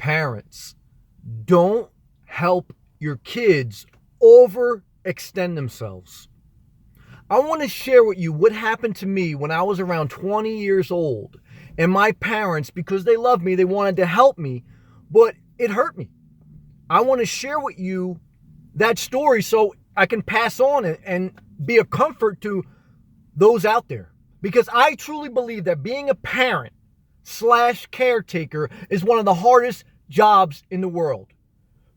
Parents, don't help your kids overextend themselves. I want to share with you what happened to me when I was around 20 years old. And my parents, because they loved me, they wanted to help me, but it hurt me. I want to share with you that story so I can pass on and be a comfort to those out there. Because I truly believe that being a parent / caretaker is one of the hardest jobs in the world.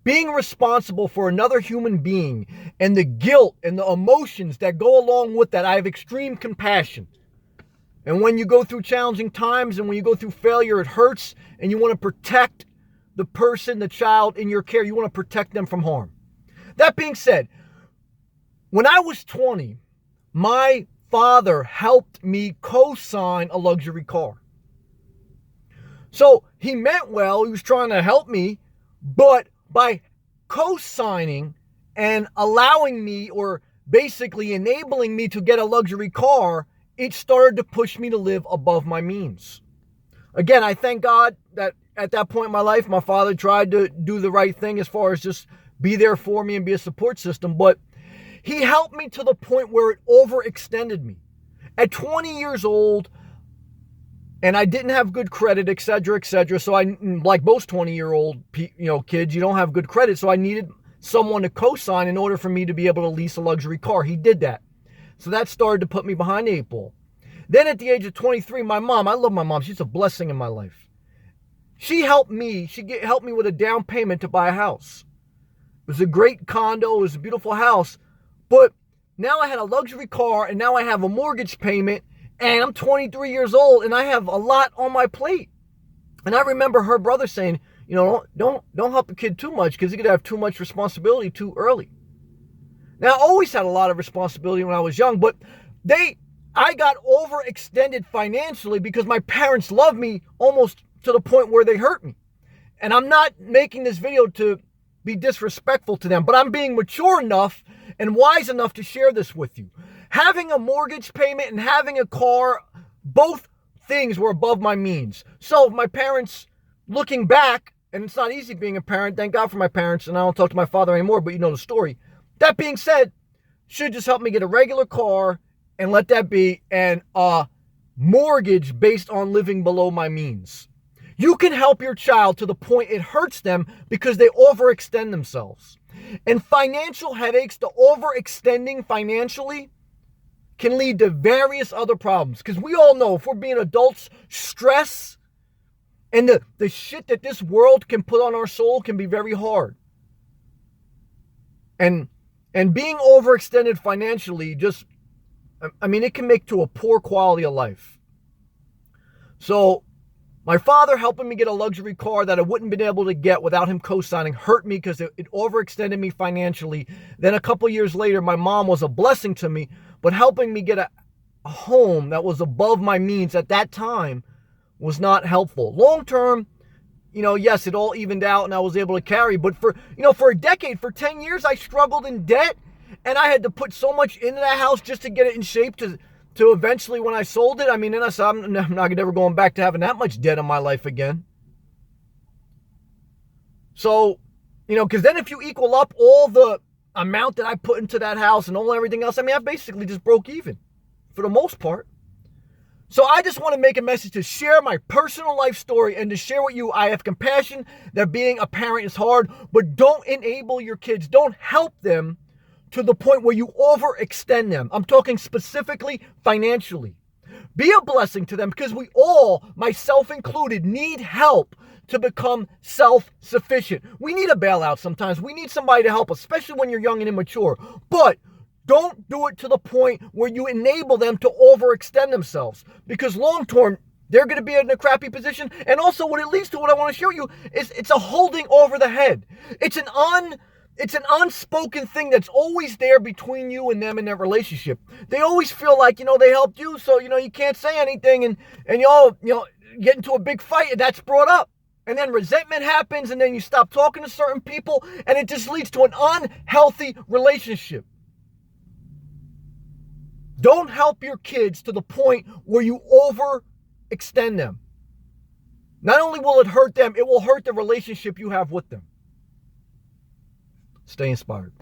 Being responsible for another human being and the guilt and the emotions that go along with that, I have extreme compassion. And when you go through challenging times and when you go through failure, it hurts, and you want to protect the person, the child in your care. You want to protect them from harm. That being said, when I was 20, my father helped me co-sign a luxury car. So he meant well, he was trying to help me, but by co-signing and allowing me, or basically enabling me to get a luxury car, it started to push me to live above my means. Again, I thank God that at that point in my life, my father tried to do the right thing as far as just be there for me and be a support system, but he helped me to the point where it overextended me. At 20 years old, and I didn't have good credit, et cetera, et cetera. So I, like most 20-year-old kids, you don't have good credit. So I needed someone to co-sign in order for me to be able to lease a luxury car. He did that. So that started to put me behind the 8 ball. Then at the age of 23, my mom, I love my mom. She's a blessing in my life. She helped me. Helped me with a down payment to buy a house. It was a great condo. It was a beautiful house. But now I had a luxury car, and now I have a mortgage payment. And I'm 23 years old, and I have a lot on my plate. And I remember her brother saying, don't help a kid too much, because he could have too much responsibility too early. Now, I always had a lot of responsibility when I was young, but I got overextended financially because my parents loved me almost to the point where they hurt me. And I'm not making this video to be disrespectful to them, but I'm being mature enough and wise enough to share this with you. Having a mortgage payment and having a car, both things were above my means. So my parents, looking back, and it's not easy being a parent, thank God for my parents, and I don't talk to my father anymore, but you know the story. That being said, should just help me get a regular car and let that be, and a mortgage based on living below my means. You can help your child to the point it hurts them because they overextend themselves. And financial headaches, the overextending financially, can lead to various other problems. Because we all know, if we're being adults, stress and the shit that this world can put on our soul can be very hard. And being overextended financially it can make to a poor quality of life. So my father helping me get a luxury car that I wouldn't have been able to get without him co-signing hurt me because it overextended me financially. Then a couple years later, my mom was a blessing to me, but helping me get a home that was above my means at that time was not helpful. Long term, yes, it all evened out and I was able to carry. But for a decade, for 10 years, I struggled in debt, and I had to put so much into that house just to get it in shape to eventually, when I sold it, I'm not ever going back to having that much debt in my life again. So, because then if you equal up all the amount that I put into that house and everything else, I basically just broke even for the most part. So I just want to make a message to share my personal life story and to share with you, I have compassion that being a parent is hard, but don't enable your kids. Don't help them to the point where you overextend them. I'm talking specifically financially. Be a blessing to them, because we all, myself included, need help to become self-sufficient. We need a bailout sometimes. We need somebody to help us, especially when you're young and immature. But don't do it to the point where you enable them to overextend themselves, because long term, they're going to be in a crappy position. And also what it leads to, what I want to show you, is it's a holding over the head. It's an unspoken thing that's always there between you and them in that relationship. They always feel like, they helped you, so, you can't say anything, and you all, get into a big fight, and that's brought up. And then resentment happens, and then you stop talking to certain people, and it just leads to an unhealthy relationship. Don't help your kids to the point where you overextend them. Not only will it hurt them, it will hurt the relationship you have with them. Stay inspired.